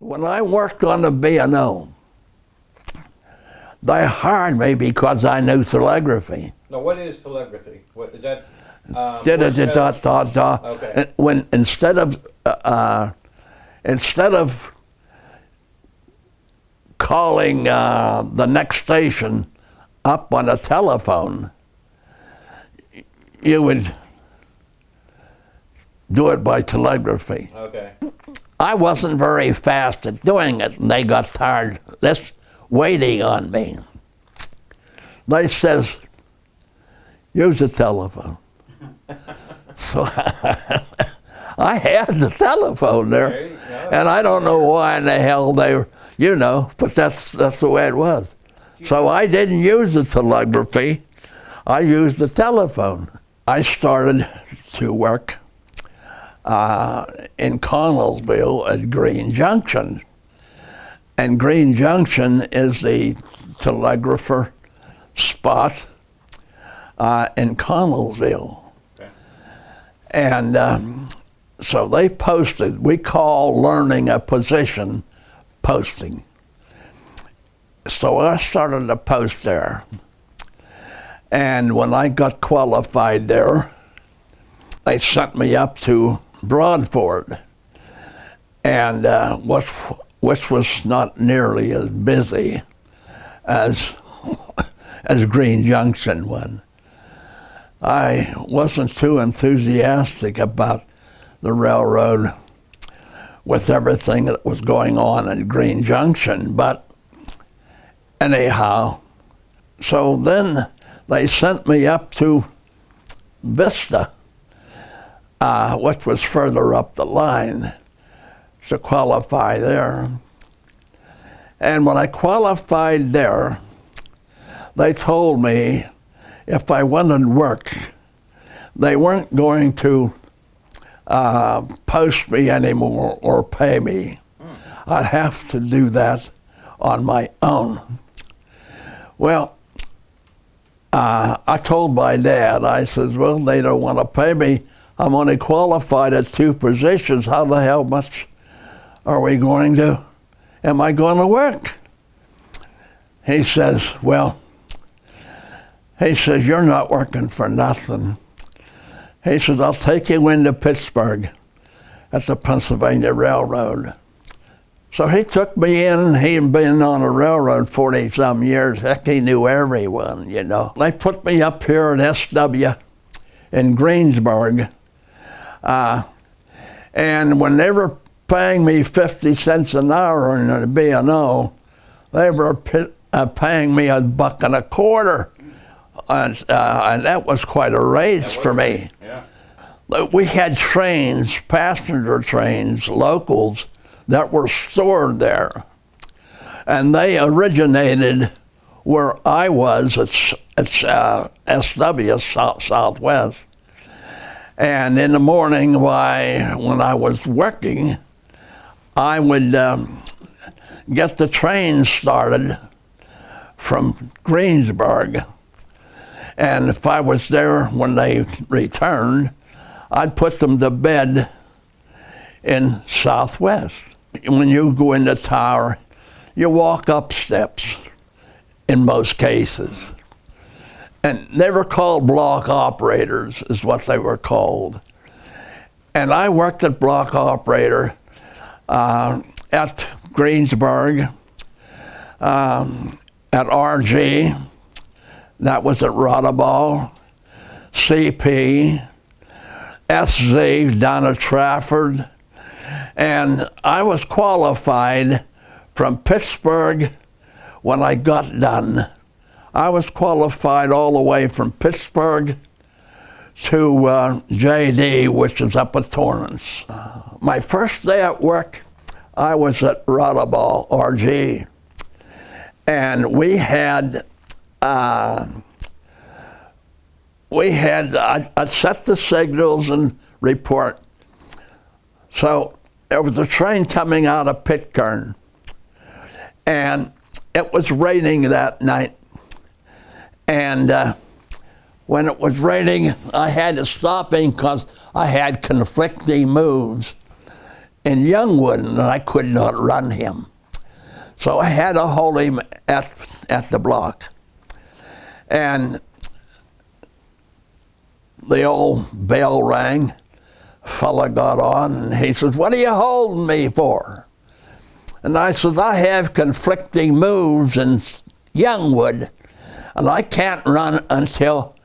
When I worked on the B&O, they hired me because I knew telegraphy. Now, what is telegraphy? What is that? Okay. When instead of calling the next station up on a telephone, you would do it by telegraphy. Okay. I wasn't very fast at doing it, and they got tired just waiting on me. They says, use the telephone. So I had the telephone there, and I don't know why in the hell they were, but that's the way it was. So I didn't use the telegraphy, I used the telephone. I started to work in Connellsville at Greene Junction. And Greene Junction is the telegrapher spot in Connellsville. Okay. And so they posted, we call learning a position posting. So I started to post there. And when I got qualified there, they sent me up to Broadford, and which was not nearly as busy as Greene Junction was. I wasn't too enthusiastic about the railroad with everything that was going on in Greene Junction, but anyhow, so then they sent me up to Vista, which was further up the line, to qualify there. And when I qualified there, they told me if I wanted work, they weren't going to post me anymore or pay me. I'd have to do that on my own. Well, I told my dad, I said, well, they don't want to pay me. I'm only qualified at 2 positions. How the hell much am I going to work? He says, you're not working for nothing. He says, I'll take you into Pittsburgh at the Pennsylvania Railroad. So he took me in. He'd been on a railroad 40-some years. Heck, he knew everyone, They put me up here at SW in Greensburg. And when they were paying me 50 cents an hour in the B&O, they were paying me $1.25. And that was quite a raise for me. Yeah. We had trains, passenger trains, locals, that were stored there. And they originated where I was at SW, Southwest. And in the morning, when I was working, I would get the train started from Greensburg. And if I was there when they returned, I'd put them to bed in Southwest. When you go in the tower, you walk up steps in most cases. And they were called block operators, is what they were called. And I worked at block operator at Greensburg, at RG, that was at Radebaugh, CP, SZ down at Trafford. And I was qualified from Pittsburgh when I got done. I was qualified all the way from Pittsburgh to JD, which is up at Torrance. My first day at work, I was at Radebaugh, RG. And we had I'd set the signals and report. So there was a train coming out of Pitcairn, and it was raining that night. And when it was raining, I had to stop him because I had conflicting moves in Youngwood, and I could not run him. So I had to hold him at the block. And the old bell rang. Fella got on, and he says, "What are you holding me for?" And I said, "I have conflicting moves in Youngwood, and I can't run until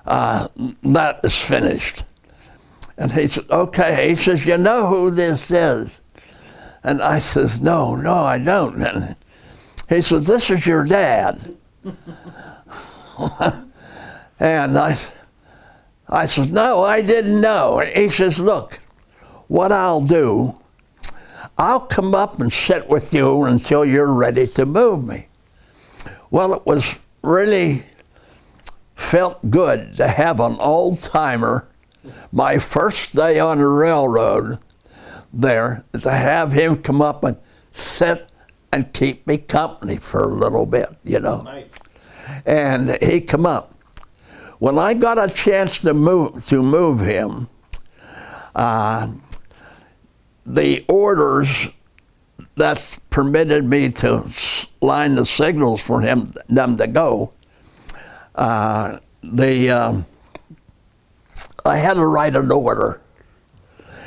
that is finished." And he said, "Okay." He says, "You know who this is?" And I says, No, I don't." And he says, "This is your dad." And I says, "No, I didn't know." And he says, "Look, what I'll do, I'll come up and sit with you until you're ready to move me." Well, it was really felt good to have an old-timer, my first day on the railroad there, to have him come up and sit and keep me company for a little bit, you know. Nice. And he come up. When I got a chance to move him, the orders that permitted me to line the signals for them to go, I had to write an order,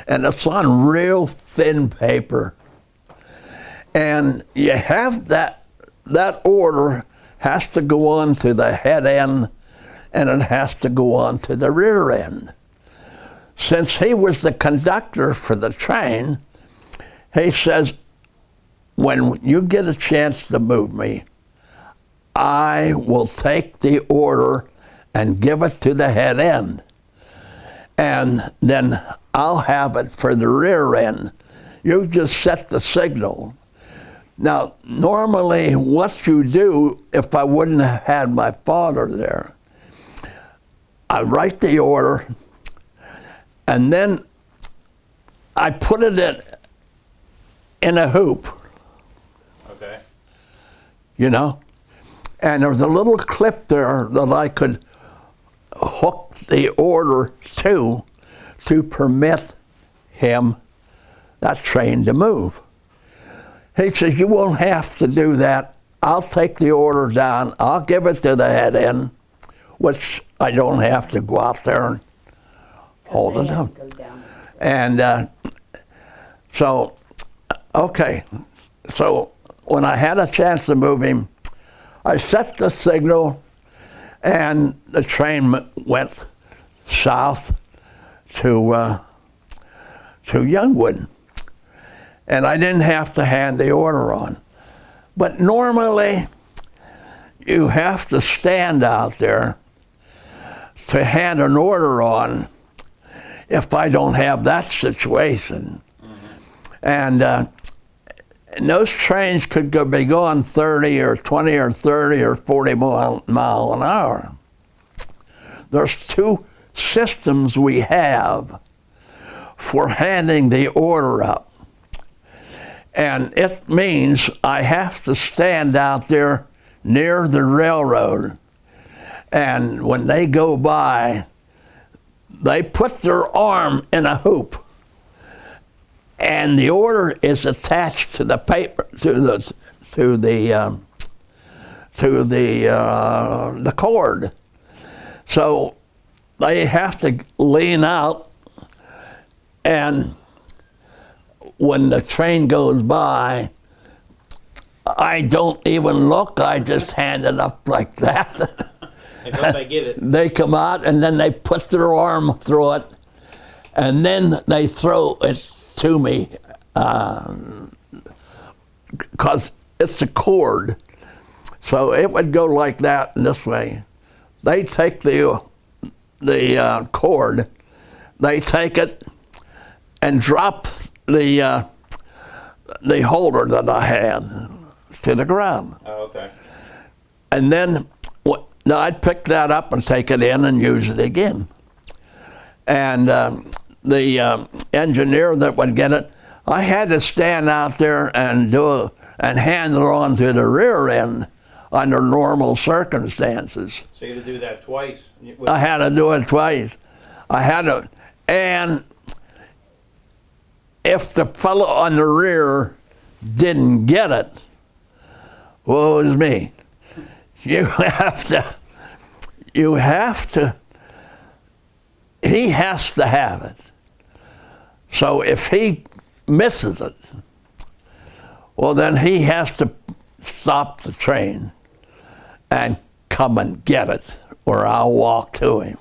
and it's on real thin paper. And you have that order has to go on to the head end, and it has to go on to the rear end. Since he was the conductor for the train, he says, "When you get a chance to move me, I will take the order and give it to the head end. And then I'll have it for the rear end. You just set the signal." Now, normally what you do, if I wouldn't have had my father there, I write the order, and then I put it in a hoop. Okay. You know? And there was a little clip there that I could hook the order to permit him, that train, to move. He says, "You won't have to do that. I'll take the order down. I'll give it to the head end," which I don't have to go out there and hold it up. And so, okay. So when I had a chance to move him, I set the signal, and the train went south to Youngwood. And I didn't have to hand the order on. But normally, you have to stand out there to hand an order on if I don't have that situation. Mm-hmm. And those trains could be going 30 or 20 or 30 or 40 mile an hour. There's two systems we have for handing the order up. And it means I have to stand out there near the railroad. And when they go by, they put their arm in a hoop. And the order is attached to the paper, to the cord. So they have to lean out, and when the train goes by, I don't even look, I just hand it up like that. And once I get it. They come out, and then they put their arm through it, and then they throw it to me, because it's a cord. So it would go like that in this way. They take the cord, they take it and drop the holder that I had to the ground. Oh, okay. And then now I'd pick that up and take it in and use it again. And the engineer that would get it, I had to stand out there and hand it on to the rear end under normal circumstances. So you had to do that twice? I had to do it twice. I had to, and if the fellow on the rear didn't get it, woe is me. You have to, he has to have it. So if he misses it, well, then he has to stop the train and come and get it, or I'll walk to him.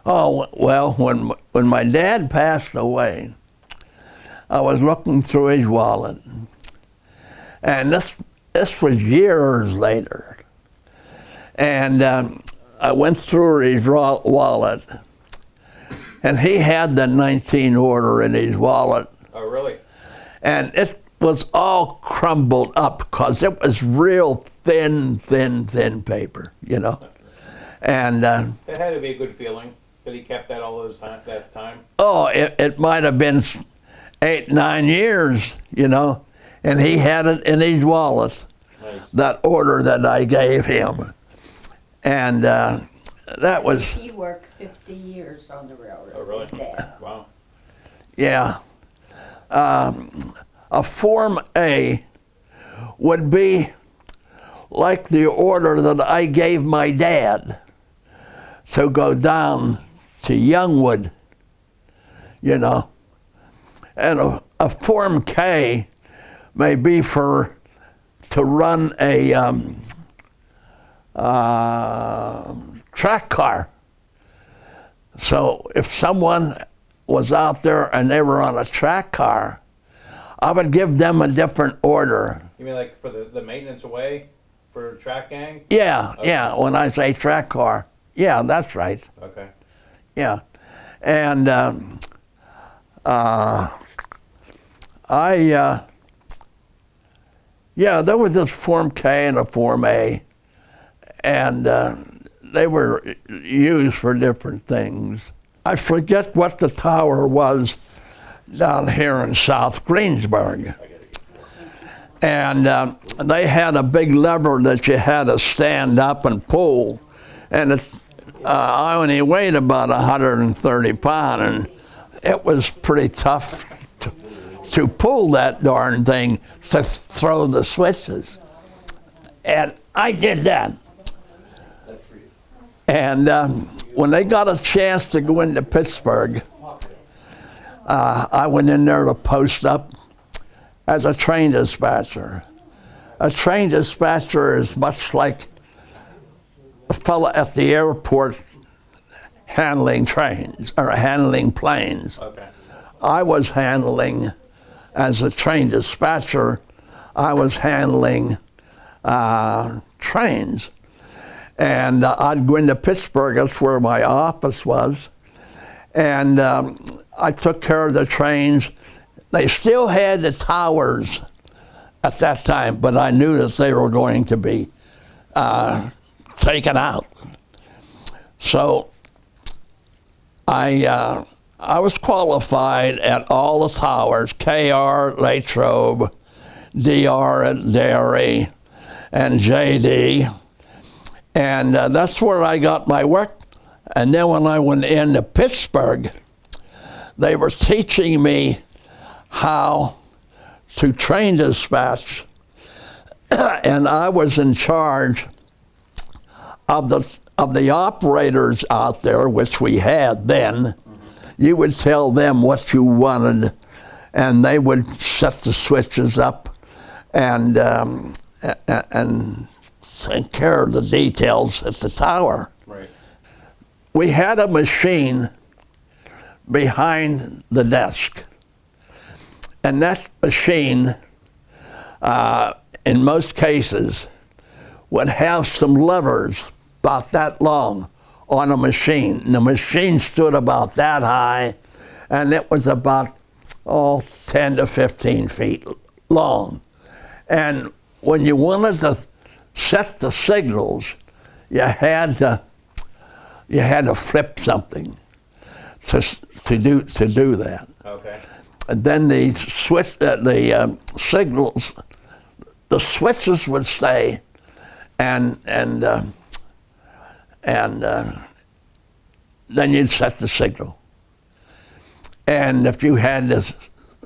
Oh, well, when my dad passed away, I was looking through his wallet, and this was years later. And I went through his wallet, and he had the 19 order in his wallet. Oh, really? And it was all crumbled up because it was real thin paper, you know. And It had to be a good feeling that he kept that all that time. oh, it might have been 8, 9 years, you know, and he had it in his wallet, Nice. that order that I gave him. And that was, He worked 50 years on the railroad. Oh, really? His dad. Wow. yeah. A Form A would be like the order that I gave my dad to go down to Youngwood, you know. And a Form K may be to run a track car. So if someone was out there and they were on a track car, I would give them a different order. You mean like for the maintenance away for track gang? Yeah, Okay. yeah, when I say track car. Yeah, that's right. Okay. Yeah. And there was this Form K and a Form A, and they were used for different things. I forget what the tower was down here in South Greensburg. And they had a big lever that you had to stand up and pull, and I only weighed about 130 pounds, and it was pretty tough to pull that darn thing to throw the switches. And I did that. And when they got a chance to go into Pittsburgh, I went in there to post up as a train dispatcher. A train dispatcher is much like a fellow at the airport handling trains or handling planes. Okay. I was handling, as a train dispatcher, I was handling trains. And I'd go into Pittsburgh, that's where my office was, and I took care of the trains. They still had the towers at that time, but I knew that they were going to be taken out. So I was qualified at all the towers, KR, Latrobe, DR at Derry, and JD. And that's where I got my work. And then when I went into Pittsburgh, they were teaching me how to train dispatch. And I was in charge of the operators out there, which we had then. You would tell them what you wanted, and they would set the switches up and take care of the details at the tower. Right. We had a machine behind the desk, and that machine, in most cases, would have some levers about that long on a machine. And the machine stood about that high, and it was about 10 to 15 feet long. And when you wanted to set the signals, you had to flip something to do that. Okay. And then the signals, the switches would stay, and then you'd set the signal. And if you had to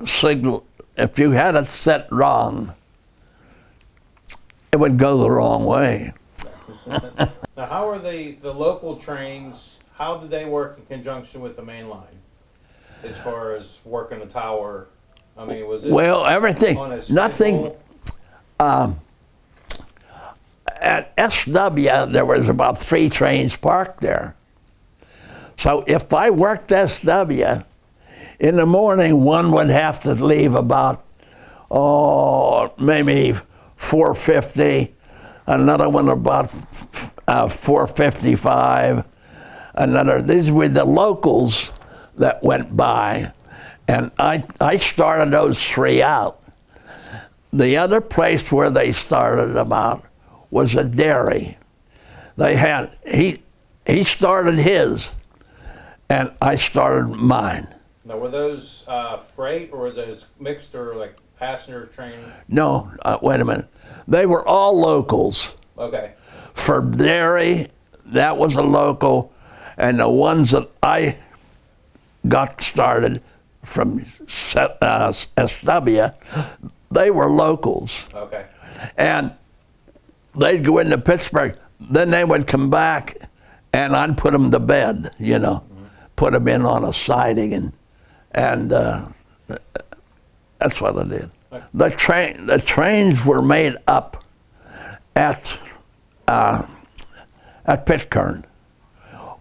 signal, if you had it set wrong, it would go the wrong way. Now, how are the local trains, how did they work in conjunction with the main line? As far as working the tower, I mean, was it Well, everything, on a nothing. schedule? At SW, there was about 3 trains parked there. So if I worked SW, in the morning, one would have to leave about, maybe 4:50, another one about 4:55, these were the locals that went by, and I started those 3 out. The other place where they started them out was a dairy. He started his, and I started mine. Now, were those freight or were those mixed or like passenger train? No, wait a minute. They were all locals. Okay. For dairy, that was a local, and the ones that I got started from SW, they were locals. Okay. And they'd go into Pittsburgh, then they would come back, and I'd put them to bed, put them in on a siding, and that's what I did. The trains were made up at Pitcairn,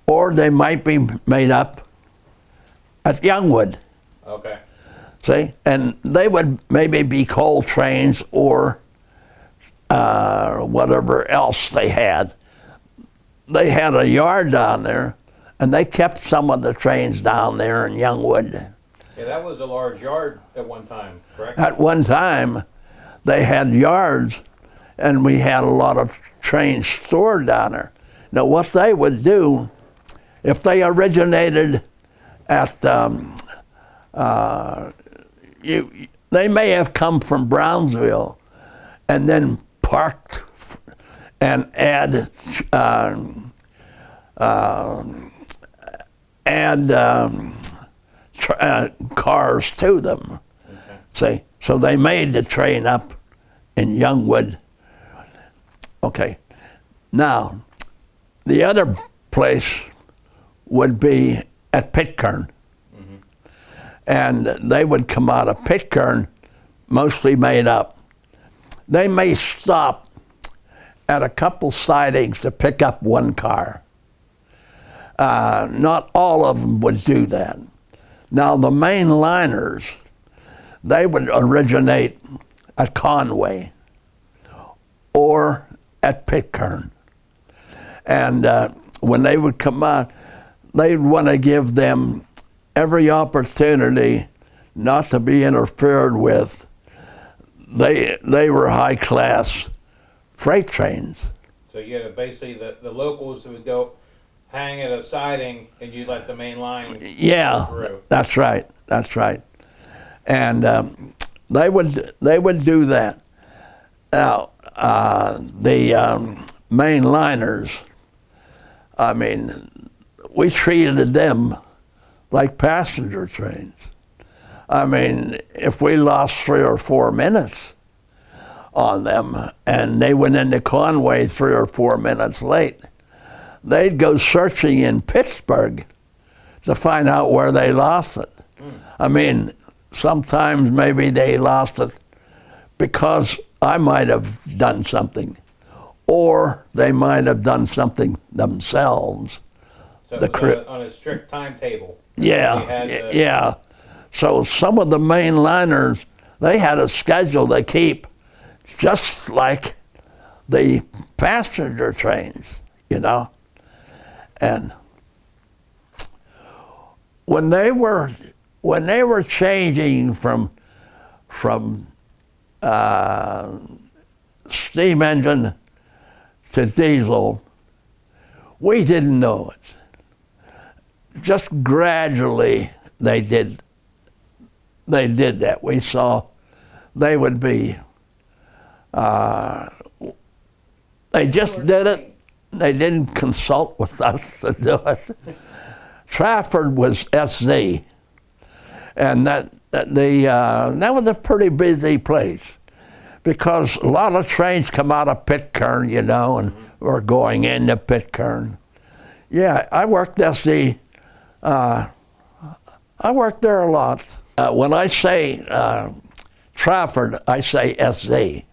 or they might be made up at Youngwood. Okay. See, and they would maybe be coal trains or whatever else they had. They had a yard down there, and they kept some of the trains down there in Youngwood. Yeah, that was a large yard at one time, correct? At one time, they had yards, and we had a lot of trains stored down there. Now, what they would do, if they originated at, they may have come from Brownsville and then parked and add cars to them. Okay. See, so they made the train up in Youngwood. Okay, now the other place would be at Pitcairn, and they would come out of Pitcairn, mostly made up. They may stop at a couple sidings to pick up one car. Not all of them would do that. Now the main liners, they would originate at Conway or at Pitcairn. And when they would come out, they'd want to give them every opportunity not to be interfered with. They were high-class freight trains. So you had basically the locals would go hang at a siding, and you'd let the main line Yeah, go through. that's right. And they would do that. Now, the main liners, I mean, we treated them like passenger trains. I mean, if we lost 3 or 4 minutes on them and they went into Conway 3 or 4 minutes late, they'd go searching in Pittsburgh to find out where they lost it. I mean, sometimes maybe they lost it because I might have done something, or they might have done something themselves. So it was on a strict timetable. Yeah, They had yeah. So some of the main liners, they had a schedule to keep, just like the passenger trains, And when they were changing from steam engine to diesel, we didn't know it. Just gradually they did that. We saw they would be, they just did it. They didn't consult with us to do it. Trafford was SZ, and that that was a pretty busy place because a lot of trains come out of Pittsburgh, you know, and were going into Pittsburgh. Yeah, I worked I worked there a lot. When I say Trafford, I say SZ.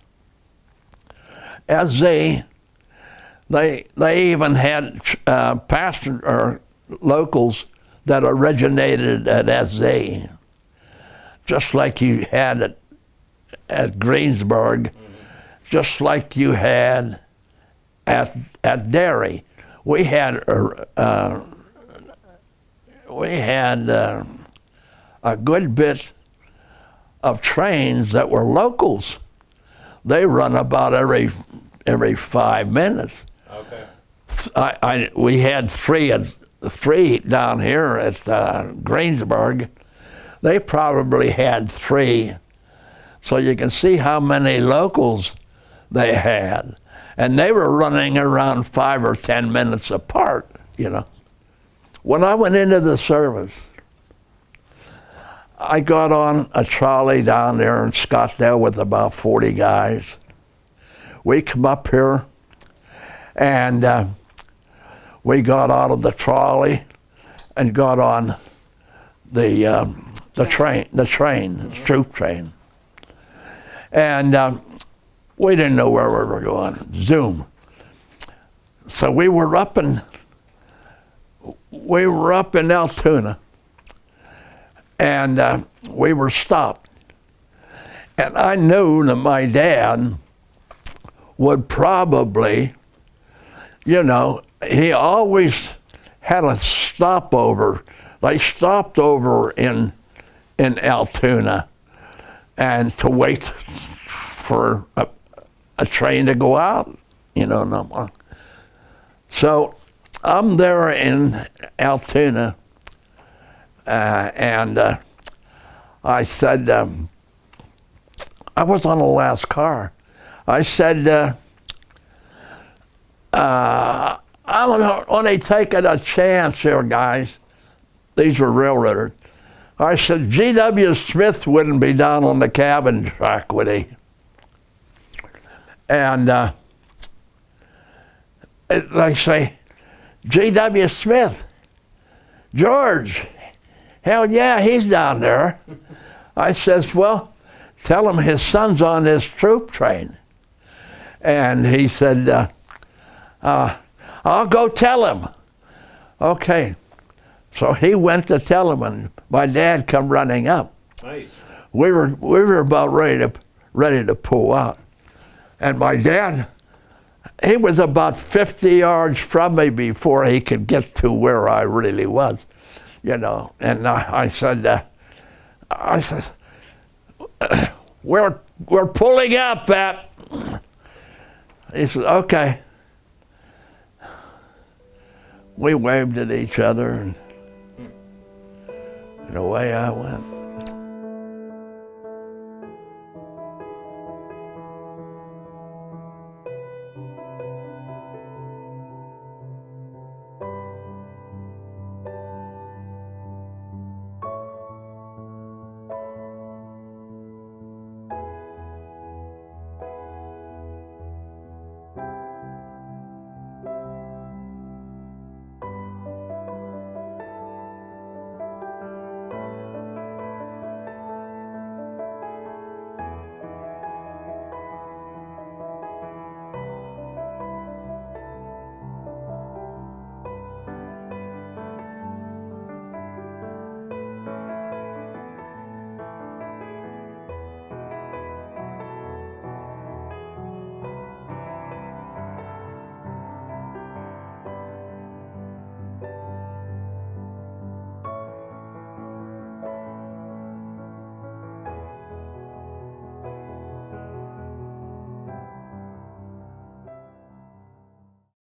SZ, they even had passenger or locals that originated at SZ, just like you had at Greensburg, just like you had at Derry. We had a good bit of trains that were locals. They run about every 5 minutes. Okay. We had three down here at Greensburg. They probably had 3. So you can see how many locals they had. And they were running around 5 or 10 minutes apart, you know. When I went into the service, I got on a trolley down there in Scottsdale with about 40 guys. We come up here, and we got out of the trolley and got on the troop train. And we didn't know where we were going. Zoom. So we were up in Altoona, and we were stopped. And I knew that my dad would probably, you know, he always had a stopover. They stopped over in Altoona and to wait for a train to go out, you know. No. So I'm there in Altoona, and I said, I was on the last car. I said, I'm only taking a chance here, guys. These were railroaders. I said, G.W. Smith wouldn't be down on the cabin track, would he? And they say, G.W. Smith, George, hell yeah, he's down there. I says, well, tell him his son's on this troop train. And he said, I'll go tell him. Okay. So he went to tell him, and my dad come running up. Nice. We were about ready to pull out. And my dad, he was about 50 yards from me before he could get to where I really was, you know. And I said, we're pulling up, Pat. He said, okay. We waved at each other, and away I went.